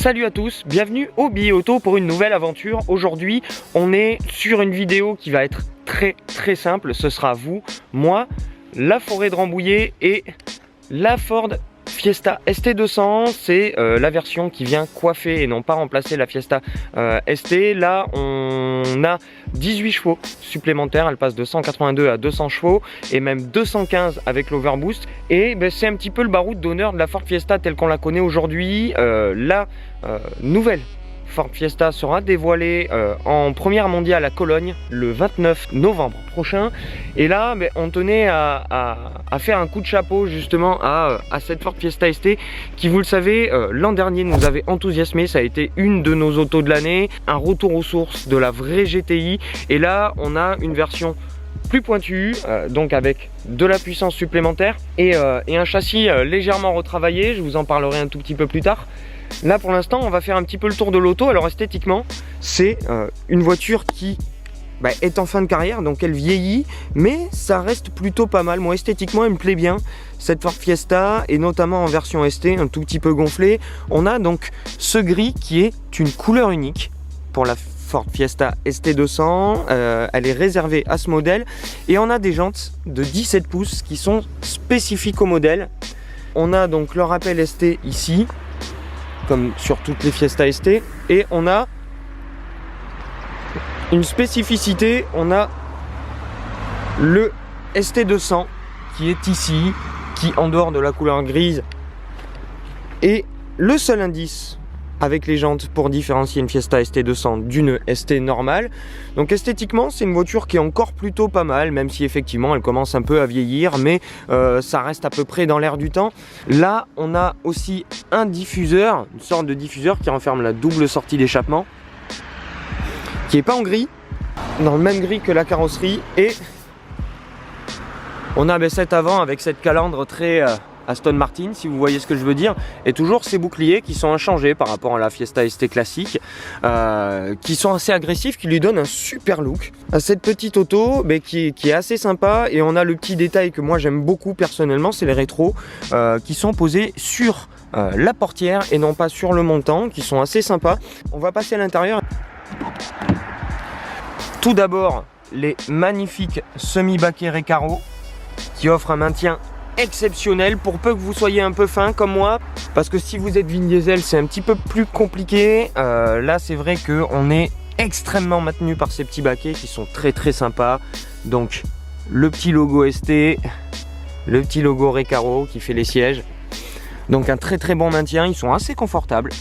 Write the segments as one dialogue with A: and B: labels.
A: Salut à tous, bienvenue au Billet Auto pour une nouvelle aventure. Aujourd'hui, on est sur une vidéo qui va être très simple. Ce sera vous, moi, la forêt de Rambouillet et la Ford Fiesta ST200. C'est la version qui vient coiffer et non pas remplacer la Fiesta ST. Là, on a 18 chevaux supplémentaires. Elle passe de 182 à 200 chevaux et même 215 avec l'overboost. Et ben, c'est un petit peu le baroud d'honneur de la Ford Fiesta telle qu'on la connaît aujourd'hui. La nouvelle Ford Fiesta sera dévoilée en première mondiale à Cologne le 29 novembre prochain. Et là, on tenait à faire un coup de chapeau justement à cette Ford Fiesta ST qui, vous le savez, l'an dernier nous avait enthousiasmé. Ça a été une de nos autos de l'année, un retour aux sources de la vraie GTI. Et là, on a une version plus pointue, donc avec de la puissance supplémentaire et un châssis légèrement retravaillé. Je vous en parlerai un tout petit peu plus tard. Là pour l'instant on va faire un petit peu le tour de l'auto. Alors esthétiquement c'est une voiture qui est en fin de carrière, donc elle vieillit, mais ça reste plutôt pas mal. Moi esthétiquement elle me plaît bien cette Ford Fiesta, et notamment en version ST un tout petit peu gonflée. On a donc ce gris qui est une couleur unique pour la Ford Fiesta ST200, elle est réservée à ce modèle, et on a des jantes de 17 pouces qui sont spécifiques au modèle. On a donc le rappel ST ici, comme sur toutes les Fiesta ST, et on a une spécificité, on a le ST200 qui est ici, qui en dehors de la couleur grise est le seul indice avec les jantes pour différencier une Fiesta ST200 d'une ST normale. Donc esthétiquement c'est une voiture qui est encore plutôt pas mal, même si effectivement elle commence un peu à vieillir, mais ça reste à peu près dans l'air du temps. Là on a aussi un diffuseur, une sorte de diffuseur qui renferme la double sortie d'échappement, qui est pas en gris, dans le même gris que la carrosserie, et on a cet avant avec cette calandre très Aston Martin, si vous voyez ce que je veux dire, et toujours ces boucliers qui sont inchangés par rapport à la Fiesta ST classique, qui sont assez agressifs, qui lui donnent un super look à cette petite auto, qui est assez sympa. Et on a le petit détail que moi j'aime beaucoup personnellement, c'est les rétros qui sont posés sur la portière et non pas sur le montant, qui sont assez sympas. On va passer à l'intérieur. Tout d'abord les magnifiques semi-baquets Recaro qui offrent un maintien exceptionnel pour peu que vous soyez un peu fin comme moi, parce que si vous êtes Vin Diesel c'est un petit peu plus compliqué. Là c'est vrai qu'on est extrêmement maintenu par ces petits baquets qui sont très sympas. Donc le petit logo ST, le petit logo Recaro qui fait les sièges, donc un très bon maintien, ils sont assez confortables.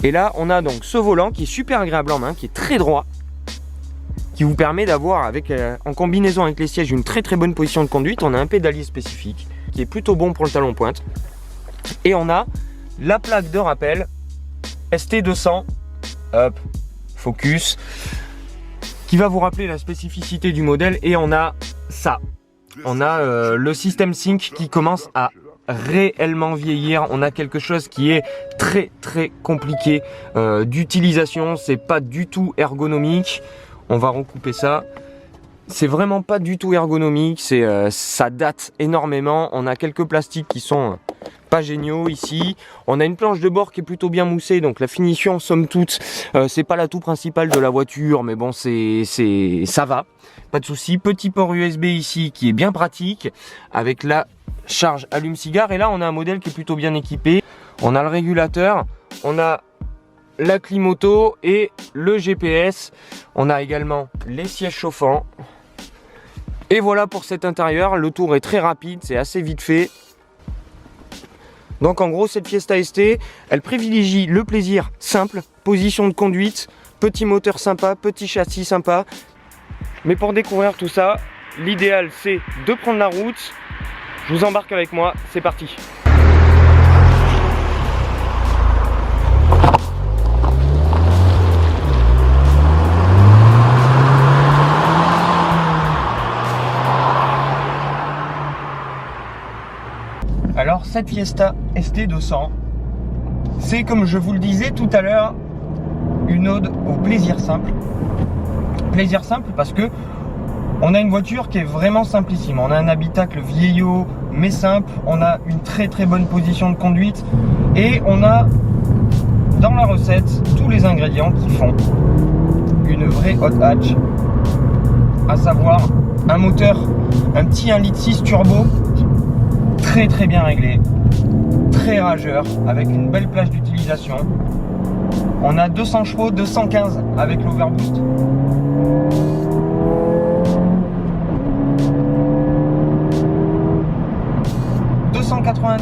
A: Et là on a donc ce volant qui est super agréable en main, qui est très droit, qui vous permet d'avoir en combinaison avec les sièges une très bonne position de conduite. On a un pédalier spécifique qui est plutôt bon pour le talon pointe, et on a la plaque de rappel ST200 hop, focus, qui va vous rappeler la spécificité du modèle. Et on a ça, on a le système sync qui commence à réellement vieillir. On a quelque chose qui est très compliqué d'utilisation, c'est pas du tout ergonomique. On va recouper ça. C'est vraiment pas du tout ergonomique, ça date énormément. On a quelques plastiques qui sont pas géniaux ici. On a une planche de bord qui est plutôt bien moussée, donc la finition somme toute, c'est pas l'atout principal de la voiture, mais bon ça va, pas de souci. Petit port USB ici qui est bien pratique avec la charge allume-cigare. Et là on a un modèle qui est plutôt bien équipé. On a le régulateur, on a la clim auto et le GPS. On a également les sièges chauffants. Et voilà pour cet intérieur. Le tour est très rapide, c'est assez vite fait. Donc en gros cette Fiesta ST, elle privilégie le plaisir simple, position de conduite, petit moteur sympa, petit châssis sympa. Mais pour découvrir tout ça, l'idéal c'est de prendre la route. Je vous embarque avec moi, c'est parti. Alors cette Fiesta ST200, c'est, comme je vous le disais tout à l'heure, une ode au plaisir simple. Plaisir simple parce que on a une voiture qui est vraiment simplissime. On a un habitacle vieillot mais simple. On a une très bonne position de conduite et on a dans la recette tous les ingrédients qui font une vraie hot hatch, à savoir un moteur, un petit 1,6 litre turbo, très très bien réglé, très rageur, avec une belle plage d'utilisation. On a 200 chevaux, 215 avec l'overboost.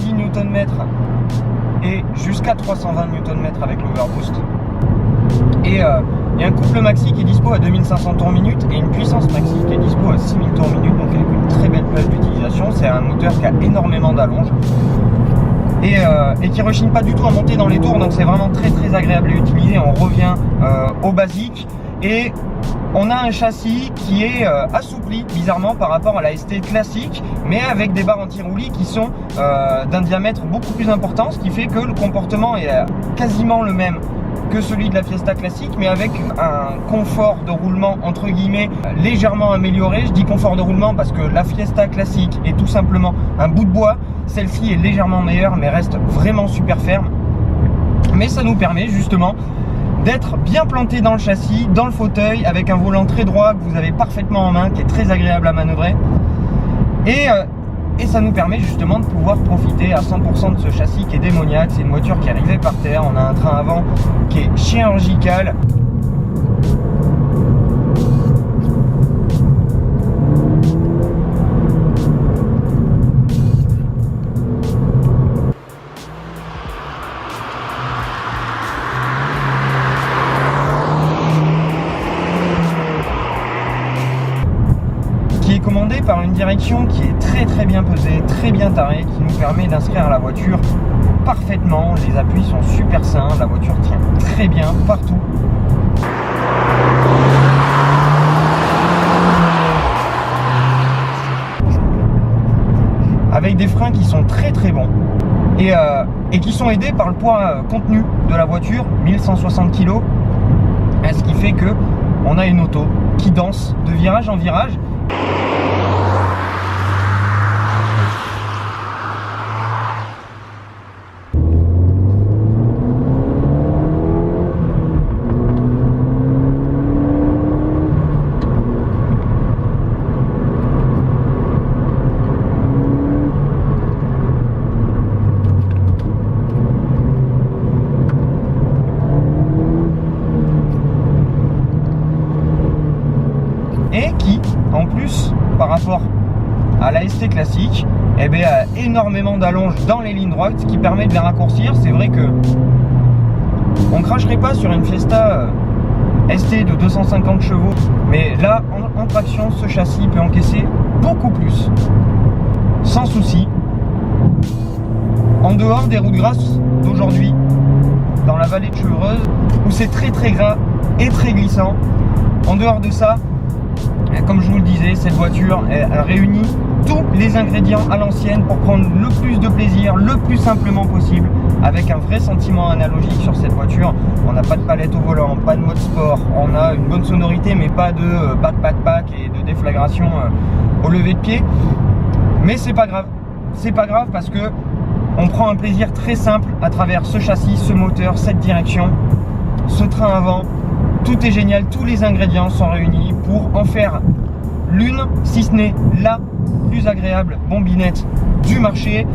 A: Nm et jusqu'à 320 Nm avec l'overboost. Et il y a un couple maxi qui est dispo à 2500 tours minute et une puissance maxi qui est dispo à 6000 tours minute, donc avec une très belle plage d'utilisation. C'est un moteur qui a énormément d'allonge et qui rechigne pas du tout à monter dans les tours, donc c'est vraiment très très agréable à utiliser. On revient au basique et on a un châssis qui est assoupli bizarrement par rapport à la ST classique, mais avec des barres anti-roulis qui sont d'un diamètre beaucoup plus important, ce qui fait que le comportement est quasiment le même que celui de la Fiesta classique, mais avec un confort de roulement entre guillemets légèrement amélioré. Je dis confort de roulement parce que la Fiesta classique est tout simplement un bout de bois, celle-ci est légèrement meilleure mais reste vraiment super ferme. Mais ça nous permet justement d'être bien planté dans le châssis, dans le fauteuil, avec un volant très droit que vous avez parfaitement en main, qui est très agréable à manœuvrer. Et ça nous permet justement de pouvoir profiter à 100% de ce châssis qui est démoniaque. C'est une voiture qui est arrivée par terre, on a un train avant qui est chirurgical. Commandé par une direction qui est très très bien pesée, très bien tarée, qui nous permet d'inscrire la voiture parfaitement. Les appuis sont super sains, la voiture tient très bien partout. Avec des freins qui sont très très bons et qui sont aidés par le poids contenu de la voiture, 1160 kg, ce qui fait que on a une auto qui danse de virage en virage. Et qui, en plus, par rapport à la ST classique, eh bien, a énormément d'allonge dans les lignes droites, ce qui permet de les raccourcir. C'est vrai que on cracherait pas sur une Fiesta ST de 250 chevaux, mais là, en traction, ce châssis peut encaisser beaucoup plus, sans souci. En dehors des routes grasses d'aujourd'hui, dans la vallée de Chevreuse, où c'est très très gras et très glissant, en dehors de ça, comme je vous le disais, cette voiture elle réunit tous les ingrédients à l'ancienne pour prendre le plus de plaisir, le plus simplement possible, avec un vrai sentiment analogique sur cette voiture. On n'a pas de palette au volant, pas de mode sport, on a une bonne sonorité mais pas de pack et de déflagration au lever de pied. Mais c'est pas grave, parce que on prend un plaisir très simple à travers ce châssis, ce moteur, cette direction, ce train avant. Tout est génial, tous les ingrédients sont réunis pour en faire l'une, si ce n'est la plus agréable bombinette du marché.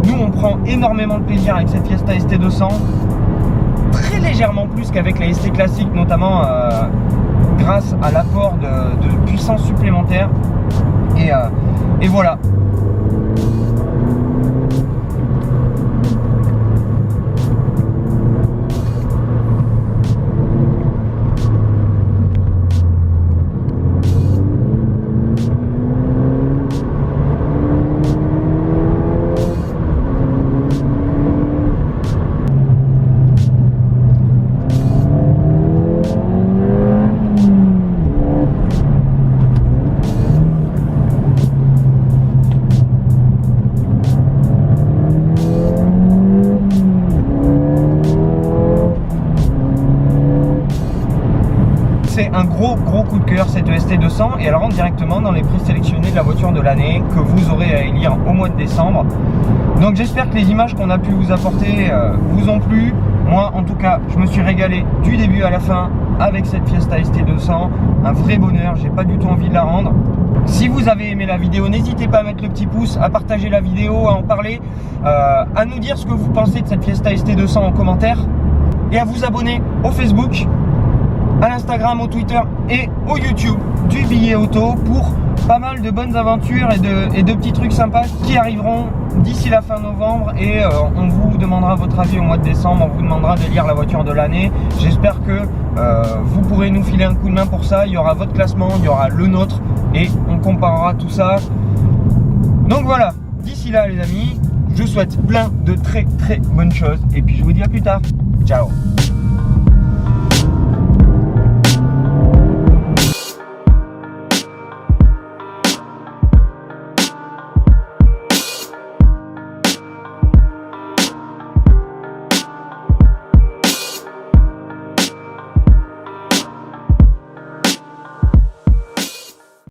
A: Nous, on prend énormément de plaisir avec cette Fiesta ST200, très légèrement plus qu'avec la ST classique, notamment grâce à l'apport de puissance supplémentaire. Et voilà. C'est un gros coup de cœur cette ST200 et elle rentre directement dans les présélectionnés de la voiture de l'année que vous aurez à élire au mois de décembre. Donc j'espère que les images qu'on a pu vous apporter vous ont plu. Moi, en tout cas, je me suis régalé du début à la fin avec cette Fiesta ST200. Un vrai bonheur, j'ai pas du tout envie de la rendre. Si vous avez aimé la vidéo, n'hésitez pas à mettre le petit pouce, à partager la vidéo, à en parler, à nous dire ce que vous pensez de cette Fiesta ST200 en commentaire et à vous abonner au Facebook, à l'Instagram, au Twitter et au YouTube du Billet Auto pour pas mal de bonnes aventures et de petits trucs sympas qui arriveront d'ici la fin novembre, et on vous demandera votre avis au mois de décembre, on vous demandera d'élire la voiture de l'année. J'espère que vous pourrez nous filer un coup de main pour ça. Il y aura votre classement, il y aura le nôtre et on comparera tout ça. Donc voilà, d'ici là les amis, je vous souhaite plein de très bonnes choses et puis je vous dis à plus tard. Ciao.